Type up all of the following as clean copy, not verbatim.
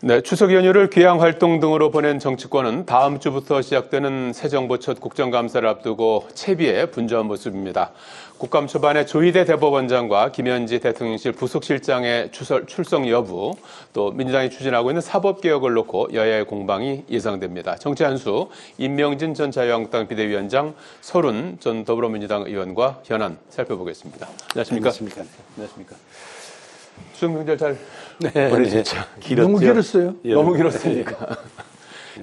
네, 추석 연휴를 귀향 활동 등으로 보낸 정치권은 다음 주부터 시작되는 새 정부 첫 국정감사를 앞두고 채비에 분주한 모습입니다. 국감 초반에 조희대 대법원장과 김현지 대통령실 부속실장의 출석 여부, 또 민주당이 추진하고 있는 사법개혁을 놓고 여야의 공방이 예상됩니다. 정치 한수, 임명진 전 자유한국당 비대위원장, 설훈 전 더불어민주당 의원과 현안 살펴보겠습니다. 안녕하십니까? 안녕하십니까? 추석 명절 잘 네, 보내셨죠? 길었죠? 너무 길었어요. 예. 너무 길었으니까.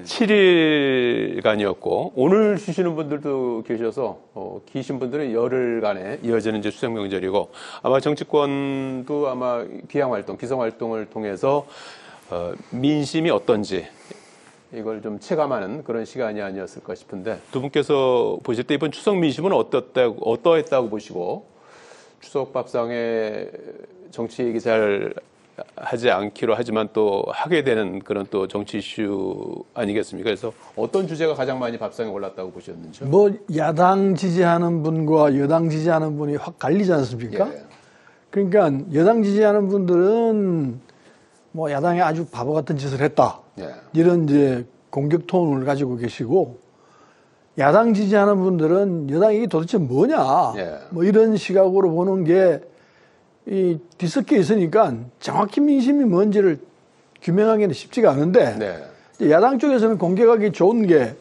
7일간이었고 오늘 쉬시는 분들도 계셔서 기신 분들은 열흘간에 이어지는 이제 추석 명절이고 아마 정치권도 아마 귀향 활동, 기성 활동을 통해서 민심이 어떤지 이걸 좀 체감하는 그런 시간이 아니었을까 싶은데 두 분께서 보실 때 이번 추석 민심은 어떠했다고 보시고 추석 밥상에 정치 얘기 잘 하지 않기로 하지만 또 하게 되는 그런 또 정치 이슈 아니겠습니까? 그래서 어떤 주제가 가장 많이 밥상에 올랐다고 보셨는지요? 뭐 야당 지지하는 분과 여당 지지하는 분이 확 갈리지 않습니까? 예. 그러니까 여당 지지하는 분들은 뭐 야당이 아주 바보 같은 짓을 했다. 예. 이런 이제 공격 톤을 가지고 계시고 야당 지지하는 분들은 여당이 이게 도대체 뭐냐. 예. 뭐 이런 시각으로 보는 게 이 뒤섞여 있으니까 정확히 민심이 뭔지를 규명하기는 쉽지가 않은데 네. 야당 쪽에서는 공격하기 좋은 게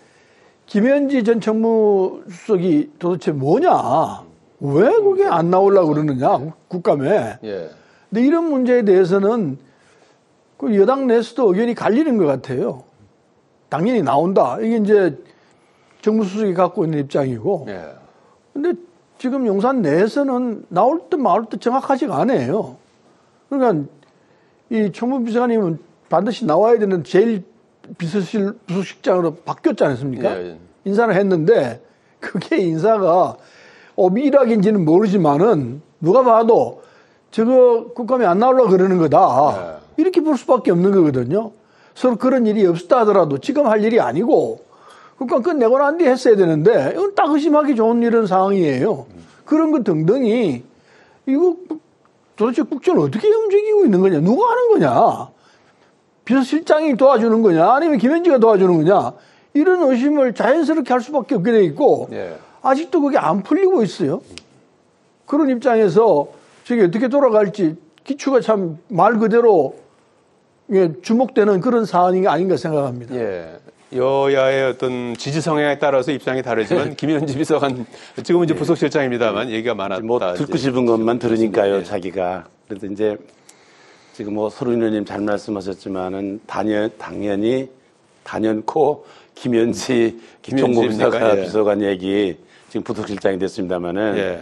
김현지 전 정무수석이 도대체 뭐냐, 왜 그게 안 나오려고 그러느냐 국감에. 예. 근데 이런 문제에 대해서는 그 여당 내에서도 의견이 갈리는 것 같아요. 당연히 나온다. 이게 이제 정무수석이 갖고 있는 입장이고. 예. 근데 지금 용산 내에서는 나올 듯 마올 듯 정확하지가 않아요. 그러니까 이 총무비서관님은 반드시 나와야 되는 제일 비서실 부속실장으로 바뀌었지 않습니까? 예. 인사를 했는데 그게 인사가 미락인지는 모르지만은 누가 봐도 저거 국감에 안 나오려고 그러는 거다. 이렇게 볼 수밖에 없는 거거든요. 서로 그런 일이 없었다 하더라도 지금 할 일이 아니고 국감 끝내고 난 뒤에 했어야 되는데 이건 딱 의심하기 좋은 이런 상황이에요. 그런 것 등등이 이거 도대체 국정을 어떻게 움직이고 있는 거냐, 누가 하는 거냐, 비서실장이 도와주는 거냐 아니면 김현지가 도와주는 거냐, 이런 의심을 자연스럽게 할 수밖에 없게 돼 있고 아직도 그게 안 풀리고 있어요. 그런 입장에서 저게 어떻게 돌아갈지 기추가 참 말 그대로 주목되는 그런 사안이 아닌가 생각합니다. 예. 여야의 어떤 지지 성향에 따라서 입장이 다르지만 김현지 비서관 지금은 이제 부속실장입니다만 얘기가 많았다. 뭐 듣고 싶은 것만 들으니까요, 예. 자기가. 그래서 이제 지금 뭐 서른 의원님 잘 말씀하셨지만은 단연코 김현지 비서관 얘기 지금 부속실장이 됐습니다만은. 예.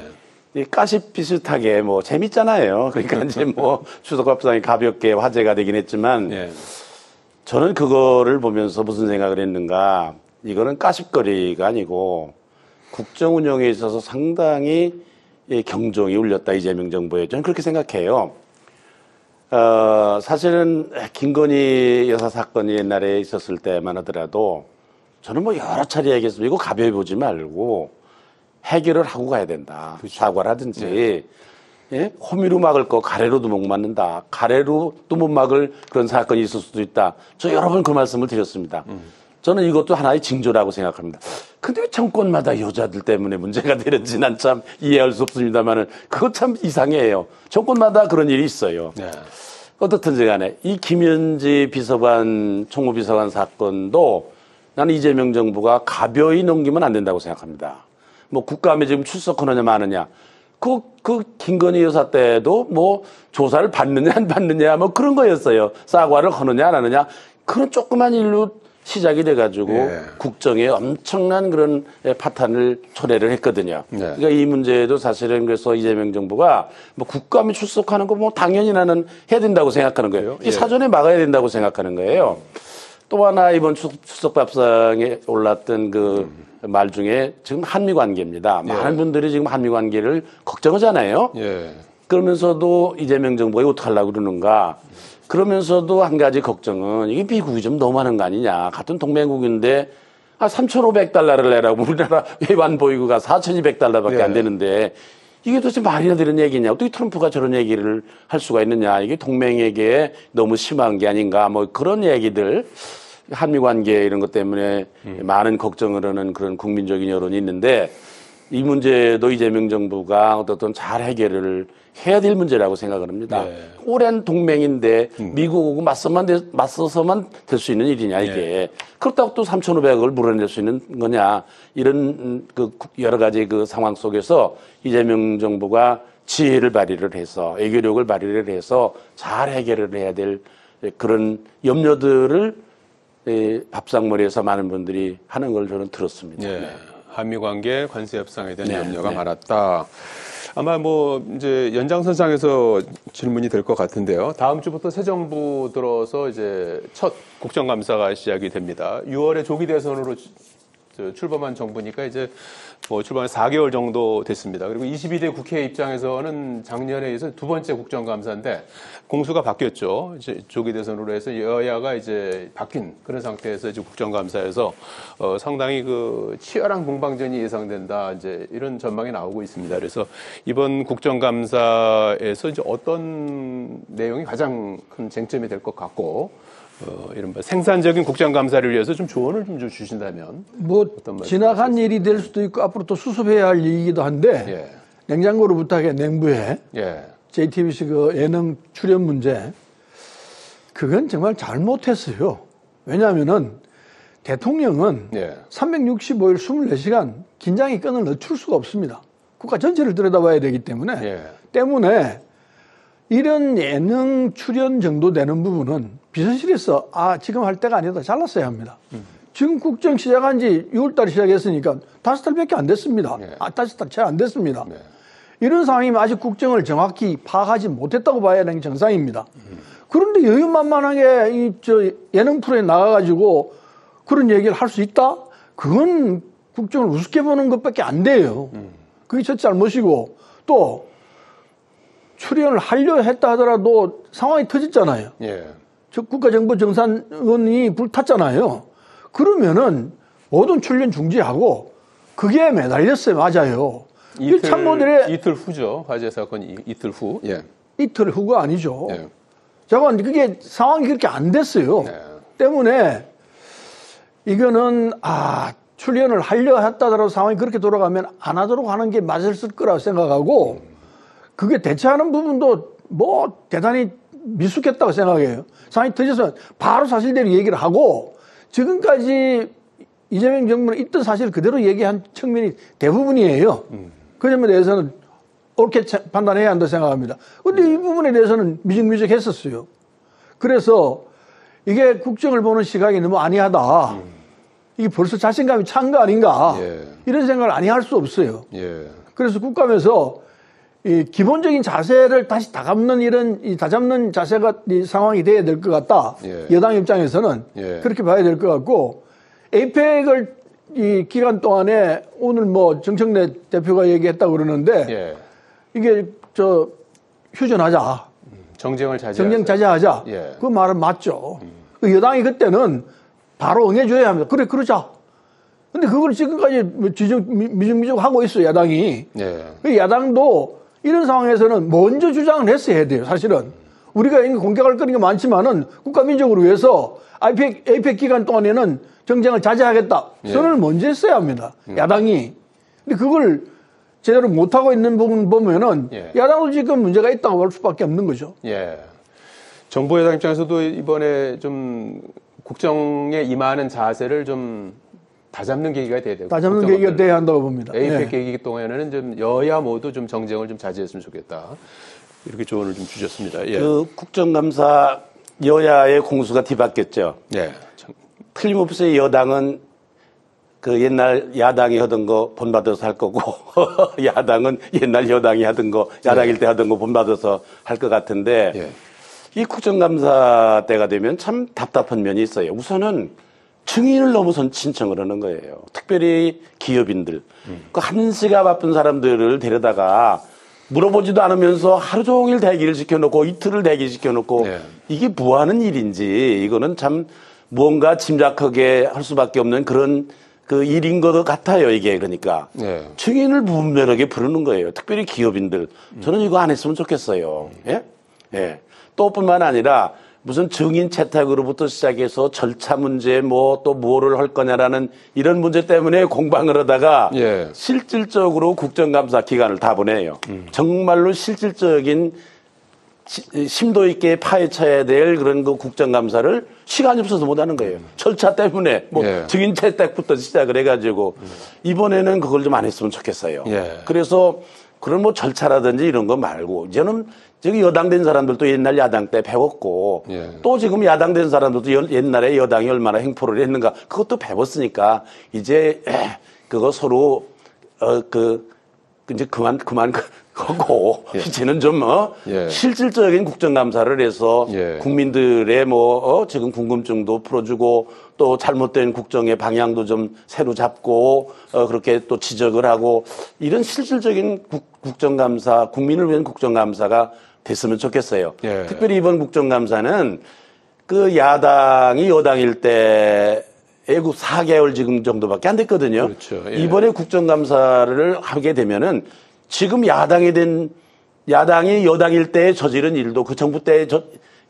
이 가십 비슷하게 뭐 재밌잖아요. 그러니까 이제 뭐 추석밥상이 가볍게 화제가 되긴 했지만 예. 저는 그거를 보면서 무슨 생각을 했는가, 이거는 가십거리가 아니고 국정 운영에 있어서 상당히 경종이 울렸다, 이재명 정부에. 저는 그렇게 생각해요. 사실은 김건희 여사 사건이 옛날에 있었을 때만 하더라도 저는 뭐 여러 차례 얘기했습니다. 이거 가벼이 보지 말고 해결을 하고 가야 된다. 그렇죠. 사과를 하든지. 네. 예? 호미로 막을 거 가래로도 못 막는다. 가래로도 못 막을 그런 사건이 있을 수도 있다. 저 여러 번 그 말씀을 드렸습니다. 저는 이것도 하나의 징조라고 생각합니다. 근데 왜 정권마다 여자들 때문에 문제가 되는지 난 참 이해할 수 없습니다만은 그거 참 이상해요. 정권마다 그런 일이 있어요. 네. 어떻든지 간에 이 김현지 비서관, 총무비서관 사건도 나는 이재명 정부가 가벼이 넘기면 안 된다고 생각합니다. 뭐 국감에 지금 출석하느냐 마느냐. 그 김건희 여사 때도 뭐 조사를 받느냐 안 받느냐 뭐 그런 거였어요. 사과를 하느냐 안 하느냐. 그런 조그만 일로 시작이 돼가지고 국정에 엄청난 그런 파탄을 초래를 했거든요. 그러니까 이 문제도 사실은 그래서 이재명 정부가 뭐 국감에 출석하는 거 뭐 당연히 나는 해야 된다고 생각하는 거예요. 이 사전에 막아야 된다고 생각하는 거예요. 또 하나 이번 추석밥상에 올랐던 그 말 중에 지금 한미 관계입니다. 많은 분들이 지금 한미 관계를 걱정하잖아요. 그러면서도 이재명 정부가 이거 어떡하려고 그러는가. 그러면서도 한 가지 걱정은 이게 미국이 좀 너무하는 거 아니냐. 같은 동맹국인데 3,500달러를 내라고 우리나라 외환 보유고가 4,200달러밖에 안 되는데 이게 도대체 말이나 되는 얘기냐? 어떻게 트럼프가 저런 얘기를 할 수가 있느냐? 이게 동맹에게 너무 심한 게 아닌가? 뭐 그런 얘기들, 한미 관계 이런 것 때문에 많은 걱정을 하는 그런 국민적인 여론이 있는데 이 문제도 이재명 정부가 어떤 잘 해결을 해야 될 문제라고 생각을 합니다. 네. 오랜 동맹인데 미국하고 맞서서만 될 수 있는 일이냐 이게. 네. 그렇다고 또 3,500억을 물어낼 수 있는 거냐. 이런 그 여러 가지 그 상황 속에서 이재명 정부가 지혜를 발휘를 해서 애교력을 발휘를 해서 잘 해결을 해야 될 그런 염려들을 밥상머리에서 많은 분들이 하는 걸 저는 들었습니다. 예. 한미 관계 관세 협상에 대한 네, 염려가 네. 많았다. 아마 뭐 이제 연장선상에서 질문이 될 것 같은데요. 다음 주부터 새 정부 들어서 이제 첫 국정감사가 시작이 됩니다. 6월에 조기 대선으로 출범한 정부니까 이제 뭐 출범한 4개월 정도 됐습니다. 그리고 22대 국회 입장에서는 작년에 이어서 두 번째 국정감사인데 공수가 바뀌었죠. 이제 조기 대선으로 해서 여야가 이제 바뀐 그런 상태에서 이제 국정감사에서 상당히 그 치열한 공방전이 예상된다. 이제 이런 전망이 나오고 있습니다. 그래서 이번 국정감사에서 이제 어떤 내용이 가장 큰 쟁점이 될 것 같고 이른바 생산적인 국정감사를 위해서 좀 조언을 좀 주신다면 뭐 지나간 일이 될 수도 있고 앞으로 또 수습해야 할 일이기도 한데 예. 냉장고로 부탁해 냉부에 예. JTBC 그 예능 출연 문제 그건 정말 잘못했어요. 왜냐하면은 대통령은 예. 365일 24시간 긴장의 끈을 늦출 수가 없습니다. 국가 전체를 들여다봐야 되기 때문에 예. 이런 예능 출연 정도 되는 부분은 비서실에서 지금 할 때가 아니다 잘랐어야 합니다. 지금 국정 시작한 지 6월달에 시작했으니까 5달밖에 안 됐습니다. 네. 5달 채 안 됐습니다. 네. 이런 상황이면 아직 국정을 정확히 파악하지 못했다고 봐야 하는 게 정상입니다. 그런데 여유만만하게 예능 프로에 나가가지고 그런 얘기를 할 수 있다? 그건 국정을 우습게 보는 것밖에 안 돼요. 그게 첫 잘못이고 또 출연을 하려 했다 하더라도 상황이 터졌잖아요. 예. 국가정보정산원이 불탔잖아요. 그러면은 모든 출연 중지하고 그게 매달렸어요. 맞아요. 이틀 후죠. 화재 사건 이틀 후. 예. 이틀 후가 아니죠. 예. 잠깐 그게 상황이 그렇게 안 됐어요. 네. 때문에 이거는 출연을 하려 했다더라도 상황이 그렇게 돌아가면 안 하도록 하는 게 맞을 거라고 생각하고 그게 대처하는 부분도 뭐 대단히 미숙했다고 생각해요. 상황이 터져서 바로 사실대로 얘기를 하고 지금까지 이재명 정부는 있던 사실 그대로 얘기한 측면이 대부분이에요. 그 점에 대해서는 옳게 판단해야 한다고 생각합니다. 그런데 이 부분에 대해서는 미적미적했었어요. 그래서 이게 국정을 보는 시각이 너무 아니하다. 이게 벌써 자신감이 찬 거 아닌가. 예. 이런 생각을 아니할 수 없어요. 예. 그래서 국감에서 이 기본적인 자세를 다시 다잡는 다잡는 자세가 이 상황이 돼야 될 것 같다. 예. 여당 입장에서는 그렇게 봐야 될 것 같고 에이펙을 이 기간 동안에 오늘 뭐 정청래 대표가 얘기했다고 그러는데 이게 휴전하자. 정쟁을 자제하자. 그 말은 맞죠. 그 여당이 그때는 바로 응해줘야 합니다. 그래, 그러자. 근데 그걸 지금까지 미적미적 하고 있어요, 야당이. 그 야당도 이런 상황에서는 먼저 주장을 했어야 돼요, 사실은. 우리가 공격할 거리가 많지만은 국가민족을 위해서 에이펙 기간 동안에는 정쟁을 자제하겠다. 선언을 먼저 했어야 합니다, 야당이. 근데 그걸 제대로 못하고 있는 부분 보면은 야당도 지금 문제가 있다고 볼 수밖에 없는 거죠. 예. 정부 여당 입장에서도 이번에 좀 국정에 임하는 자세를 좀 다잡는 계기가 돼야 되고. 다잡는 계기가 돼야 한다고 봅니다. 에이펙 계기 동안에는 좀 여야 모두 좀 정쟁을 좀 자제했으면 좋겠다. 이렇게 조언을 좀 주셨습니다. 예. 그 국정감사 여야의 공수가 뒤바뀌었죠. 예. 틀림없이 여당은 그 옛날 야당이 하던 거 본받아서 할 거고 야당은 옛날 여당이 하던 거 야당일 때 하던 거 본받아서 할 것 같은데 이 국정감사 때가 되면 참 답답한 면이 있어요. 우선은 증인을 넘어선 신청을 하는 거예요. 특별히 기업인들. 그 한시가 바쁜 사람들을 데려다가 물어보지도 않으면서 하루 종일 대기를 시켜놓고 이틀을 대기시켜놓고 이게 뭐 하는 일인지 이거는 참 무언가 짐작하게 할 수밖에 없는 그런 그 일인 것 같아요, 이게. 그러니까. 예. 증인을 무분별하게 부르는 거예요. 특별히 기업인들. 저는 이거 안 했으면 좋겠어요. 예? 예. 또 뿐만 아니라 무슨 증인 채택으로부터 시작해서 절차 문제 뭐 또 뭐를 할 거냐라는 이런 문제 때문에 공방을 하다가 예. 실질적으로 국정감사 기간을 다 보내요. 정말로 실질적인 심도 있게 파헤쳐야 될 그런 그 국정감사를 시간이 없어서 못 하는 거예요. 절차 때문에 뭐 예. 증인 채택부터 시작을 해가지고 이번에는 그걸 좀 안 했으면 좋겠어요. 예. 그래서 그런 뭐 절차라든지 이런 거 말고 이제는 저기 여당 된 사람들도 옛날 야당 때 배웠고 예. 또 지금 야당 된 사람들도 옛날에 여당이 얼마나 행포를 했는가 그것도 배웠으니까 이제 그거 서로 이제 그만 하고 예. 이제는 좀 예. 실질적인 국정감사를 해서 예. 국민들의 지금 궁금증도 풀어주고 또 잘못된 국정의 방향도 좀 새로 잡고 그렇게 또 지적을 하고 이런 실질적인 국정감사, 국민을 위한 국정감사가 됐으면 좋겠어요. 예. 특별히 이번 국정감사는 그 야당이 여당일 때 애국 4개월 지금 정도밖에 안 됐거든요. 그렇죠. 예. 이번에 국정감사를 하게 되면은 지금 야당이 여당일 때 저지른 일도 그 정부 때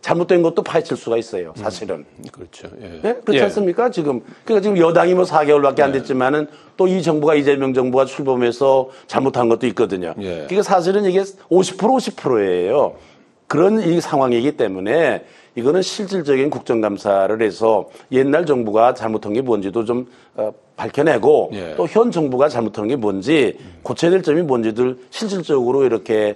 잘못된 것도 파헤칠 수가 있어요. 사실은. 그렇죠. 예. 네? 그렇지 예. 않습니까? 그러니까 지금 여당이 뭐 4개월밖에 안 됐지만은 또 이 정부가 이재명 정부가 출범해서 잘못한 것도 있거든요. 예. 그러니까 사실은 이게 50%예요. 그런 이 상황이기 때문에 이거는 실질적인 국정감사를 해서 옛날 정부가 잘못한 게 뭔지도 좀 밝혀내고 예. 또 현 정부가 잘못한 게 뭔지 고쳐야 될 점이 뭔지들 실질적으로 이렇게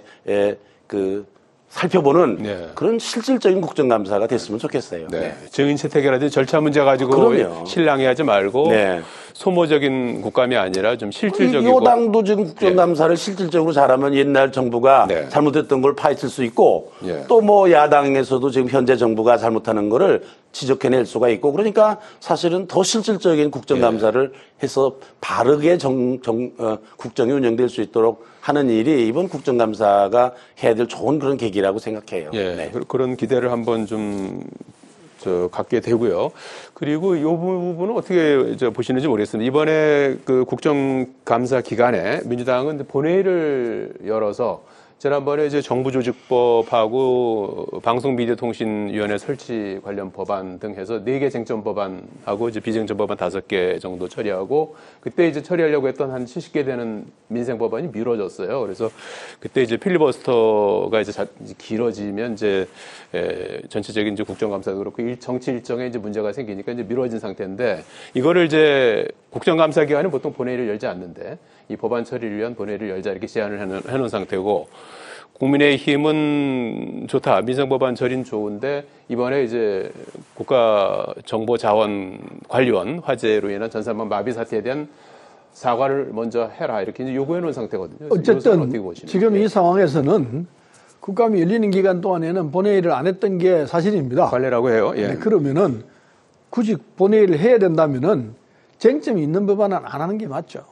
살펴보는 예. 그런 실질적인 국정감사가 됐으면 좋겠어요. 네. 증인 채택이라든지 절차 문제 가지고 그럼요. 실랑이하지 말고 네. 소모적인 국감이 아니라 좀 실질적이고 여당도 지금 국정감사를 실질적으로 잘하면 옛날 정부가 네. 잘못했던 걸 파헤칠 수 있고 예. 또 뭐 야당에서도 지금 현재 정부가 잘못하는 거를 지적해낼 수가 있고 그러니까 사실은 더 실질적인 국정감사를 해서 바르게 국정이 운영될 수 있도록 하는 일이 이번 국정감사가 해야 될 좋은 그런 계기라고 생각해요. 예, 네. 그런 기대를 한번 좀 갖게 되고요. 그리고 이 부분은 어떻게 보시는지 모르겠습니다. 이번에 그 국정감사 기간에 민주당은 본회의를 열어서 지난번에 이제 정부조직법하고 방송미디어통신위원회 설치 관련 법안 등 해서 4개 쟁점 법안하고 이제 비쟁점 법안 5개 정도 처리하고 그때 이제 처리하려고 했던 한 70개 되는 민생 법안이 미뤄졌어요. 그래서 그때 이제 필리버스터가 이제 길어지면 이제 전체적인 이제 국정감사도 그렇고 정치 일정에 이제 문제가 생기니까 이제 미뤄진 상태인데 이거를 이제 국정감사 기간에 보통 본회의를 열지 않는데 이 법안 처리를 위한 본회의를 열자 이렇게 제안을 해놓은 상태고 국민의힘은 좋다. 민생법안 처리는 좋은데 이번에 이제 국가정보자원관리원 화재로 인한 전산망 마비 사태에 대한 사과를 먼저 해라 이렇게 이제 요구해 놓은 상태거든요. 어쨌든 지금 이 상황에서는 국감이 열리는 기간 동안에는 본회의를 안 했던 게 사실입니다. 관례라고 해요. 예. 네, 그러면은 굳이 본회의를 해야 된다면은 쟁점이 있는 법안은 안 하는 게 맞죠.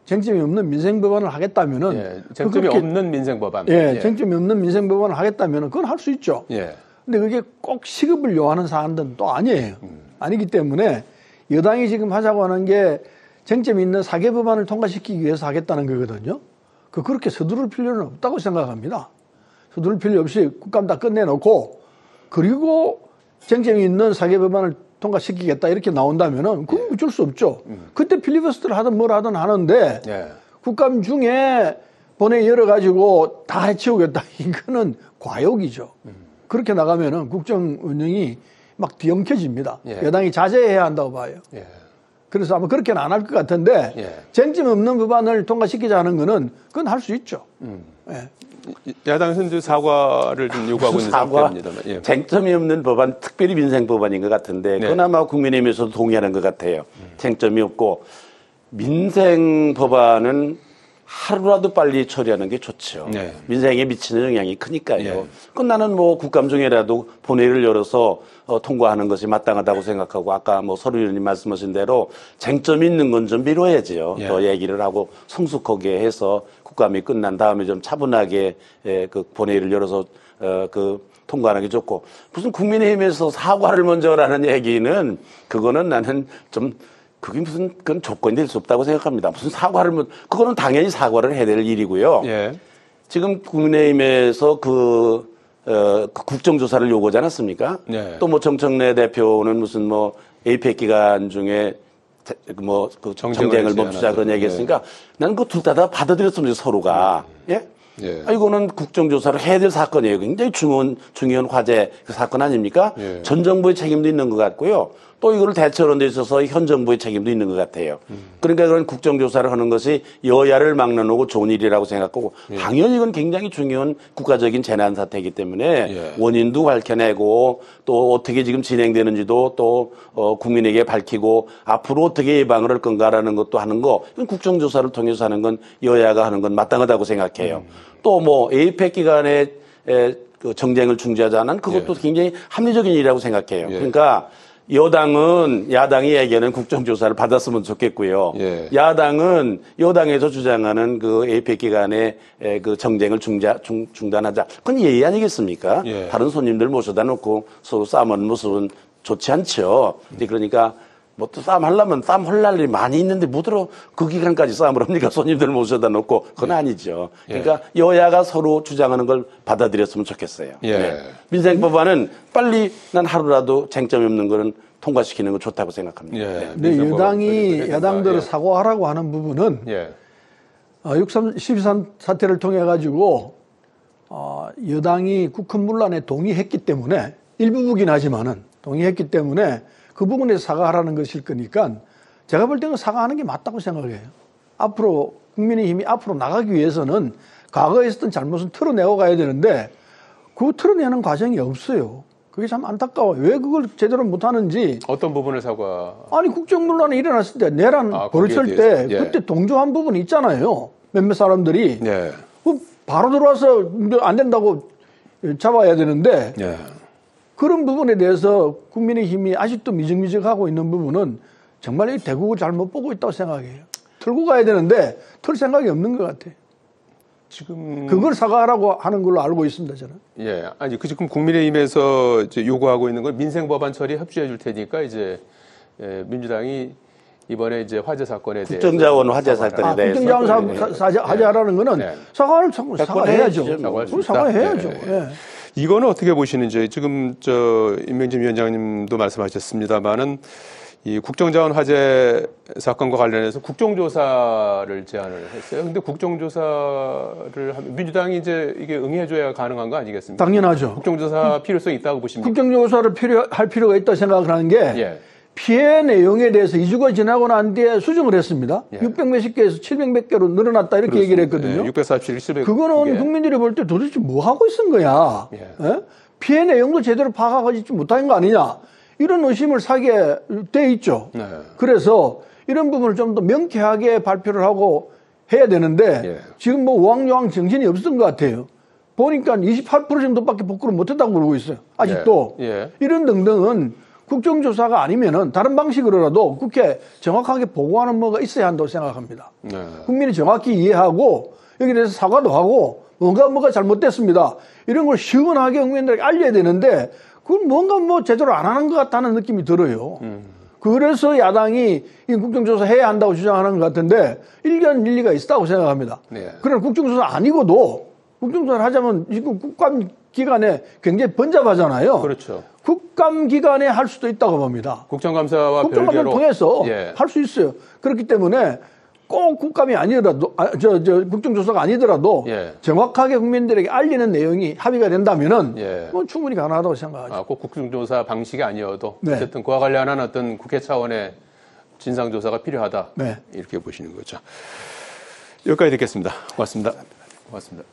쟁점이 없는 민생법안을 하겠다면은 예, 쟁점이 없는 민생법안. 예, 쟁점이 없는 민생법안을 하겠다면은 그건 할 수 있죠. 예. 근데 그게 꼭 시급을 요하는 사안들은 또 아니에요. 아니기 때문에 여당이 지금 하자고 하는 게 쟁점이 있는 4개 법안을 통과시키기 위해서 하겠다는 거거든요. 그렇게 서두를 필요는 없다고 생각합니다. 서두를 필요 없이 국감 다 끝내놓고 그리고 쟁점이 있는 4개 법안을 통과시키겠다 이렇게 나온다면은 그건 어쩔 수 없죠. 그때 필리버스터를 하든 뭘 하든 하는데 예. 국감 중에 본회의 열어가지고 다 해치우겠다 이거는 과욕이죠. 그렇게 나가면은 국정 운영이 막 뒤엉켜집니다. 예. 여당이 자제해야 한다고 봐요. 예. 그래서 아마 그렇게는 안 할 것 같은데 예. 쟁점 없는 법안을 통과시키자 하는 거는 그건 할 수 있죠. 예. 야당에서는 이제 사과를 좀 요구하고 있는 상태입니다만. 예. 쟁점이 없는 법안, 특별히 민생 법안인 것 같은데 네. 그나마 국민의힘에서도 동의하는 것 같아요. 쟁점이 없고 민생 법안은 하루라도 빨리 처리하는 게 좋죠. 네. 민생에 미치는 영향이 크니까요. 예. 나는 뭐 국감 중에라도 본회의를 열어서 통과하는 것이 마땅하다고 생각하고 아까 뭐 서류 의원님 말씀하신 대로 쟁점이 있는 건 좀 미뤄야지요. 예. 더 얘기를 하고 성숙하게 해서 국감이 끝난 다음에 좀 차분하게 그 본회의를 열어서 통과하는 게 좋고 무슨 국민의힘에서 사과를 먼저 하라는 얘기는 그거는 나는 좀 그게 무슨 그건 조건이 될 수 없다고 생각합니다. 무슨 사과를 그거는 당연히 사과를 해야 될 일이고요. 예. 지금 국민의힘에서 국정조사를 요구하지 않았습니까? 네. 또 뭐 정청래 대표는 무슨 뭐 에이펙 기간 중에 그 정쟁을 멈추자 그런 얘기했으니까 나는 그 둘 다 받아들였으면 서로가 예? 예. 이거는 국정조사를 해야 될 사건이에요. 굉장히 중요한 화제 그 사건 아닙니까? 예. 전 정부의 책임도 있는 것 같고요. 또 이걸 대처하는 데 있어서 현 정부의 책임도 있는 것 같아요. 그러니까 그런 국정조사를 하는 것이 여야를 막론하고 좋은 일이라고 생각하고 당연히 이건 굉장히 중요한 국가적인 재난 사태이기 때문에 원인도 밝혀내고 또 어떻게 지금 진행되는지도 또 국민에게 밝히고 앞으로 어떻게 예방을 할 건가라는 것도 하는 거 이건 국정조사를 통해서 하는 건 여야가 하는 건 마땅하다고 생각해요. 또 뭐 에이펙 기간에 그 정쟁을 중재하자는 그것도 굉장히 합리적인 일이라고 생각해요. 그러니까 여당은 야당이 얘기하는 국정조사를 받았으면 좋겠고요. 야당은 여당에서 주장하는 그 에이펙 기간에 그 정쟁을 중단하자. 그건 예의 아니겠습니까? 다른 손님들 모셔다 놓고 서로 싸움하는 모습은 좋지 않죠. 그러니까 뭐 또 싸움 하려면 싸움 할 날이 많이 있는데 뭐들어 그 기간까지 싸움을 합니까? 손님들 모셔다 놓고 그건 아니죠. 그러니까 여야가 서로 주장하는 걸 받아들였으면 좋겠어요. 민생법안은 빨리 난 하루라도 쟁점이 없는 거는 통과시키는 거 좋다고 생각합니다. 근데 여당이 야당들을 사과하라고 하는 부분은 12.3 사태를 통해 가지고 여당이 국헌 문란에 동의했기 때문에 일부분이긴 하지만은 동의했기 때문에 그 부분에 사과하라는 것일 거니까 제가 볼 때는 사과하는 게 맞다고 생각해요. 앞으로 국민의힘이 앞으로 나가기 위해서는 과거에 있었던 잘못은 털어내고 가야 되는데 그 털어내는 과정이 없어요. 그게 참 안타까워요. 왜 그걸 제대로 못하는지. 어떤 부분을 사과? 아니 국정문란이 일어났을 때 내란 벌칠 때 그때 동조한 부분이 있잖아요. 몇몇 사람들이. 바로 들어와서 안 된다고 잡아야 되는데 그런 부분에 대해서 국민의힘이 아직도 미적미적하고 있는 부분은 정말 이 대국을 잘못 보고 있다고 생각해요. 털고 가야 되는데 털 생각이 없는 것 같아요. 지금 그걸 사과하라고 하는 걸로 알고 있습니다, 저는. 아니 지금 국민의힘에서 이제 요구하고 있는 건 민생법안 처리 협조해 줄 테니까 이제 민주당이 이번에 이제 화재 사건에 대해서 국정자원 화재 사건에 대해서 국정자원 화재하라는 거는 사과해야죠. 사과해야죠. 이거는 어떻게 보시는지 지금 임명진 위원장님도 말씀하셨습니다만은 이 국정자원 화재 사건과 관련해서 국정조사를 제안을 했어요. 근데 국정조사를 하면 민주당이 이제 이게 응해줘야 가능한 거 아니겠습니까? 당연하죠. 국정조사 필요성이 있다고 보십니까? 국정조사를 할 필요가 있다고 생각하는 게 피해 내용에 대해서 2주가 지나고 난 뒤에 수정을 했습니다. 600몇십 개에서 700몇 개로 늘어났다 이렇게 얘기를 했거든요. 647, 700. 그거는 국민들이 볼 때 도대체 뭐 하고 있은 거야? 피해 내용도 제대로 파악하지 못한 거 아니냐? 이런 의심을 사게 돼 있죠. 그래서 이런 부분을 좀 더 명쾌하게 발표를 하고 해야 되는데 지금 뭐 우왕좌왕 정신이 없었던 것 같아요. 보니까 28% 정도밖에 복구를 못했다고 그러고 있어요. 아직도. 이런 등등은 국정조사가 아니면은 다른 방식으로라도 국회에 정확하게 보고하는 뭐가 있어야 한다고 생각합니다. 국민이 정확히 이해하고 여기에 대해서 사과도 하고 뭐가 잘못됐습니다. 이런 걸 시원하게 국민들에게 알려야 되는데 그건 뭔가 뭐 제대로 안 하는 것 같다는 느낌이 들어요. 그래서 야당이 이 국정조사 해야 한다고 주장하는 것 같은데 일리가 있다고 생각합니다. 그러나 국정조사 아니고도 국정조사를 하자면 지금 국감기간에 굉장히 번잡하잖아요. 그렇죠. 국감기간에 할 수도 있다고 봅니다. 국정감사와 국정감사를 별개로 통해서 할 수 있어요. 그렇기 때문에 꼭 국감이 아니더라도 국정조사가 아니더라도 정확하게 국민들에게 알리는 내용이 합의가 된다면은 뭐 충분히 가능하다고 생각하죠. 꼭 국정조사 방식이 아니어도 어쨌든 그와 관련한 어떤 국회 차원의 진상조사가 필요하다. 이렇게 보시는 거죠. 여기까지 듣겠습니다. 고맙습니다. 고맙습니다.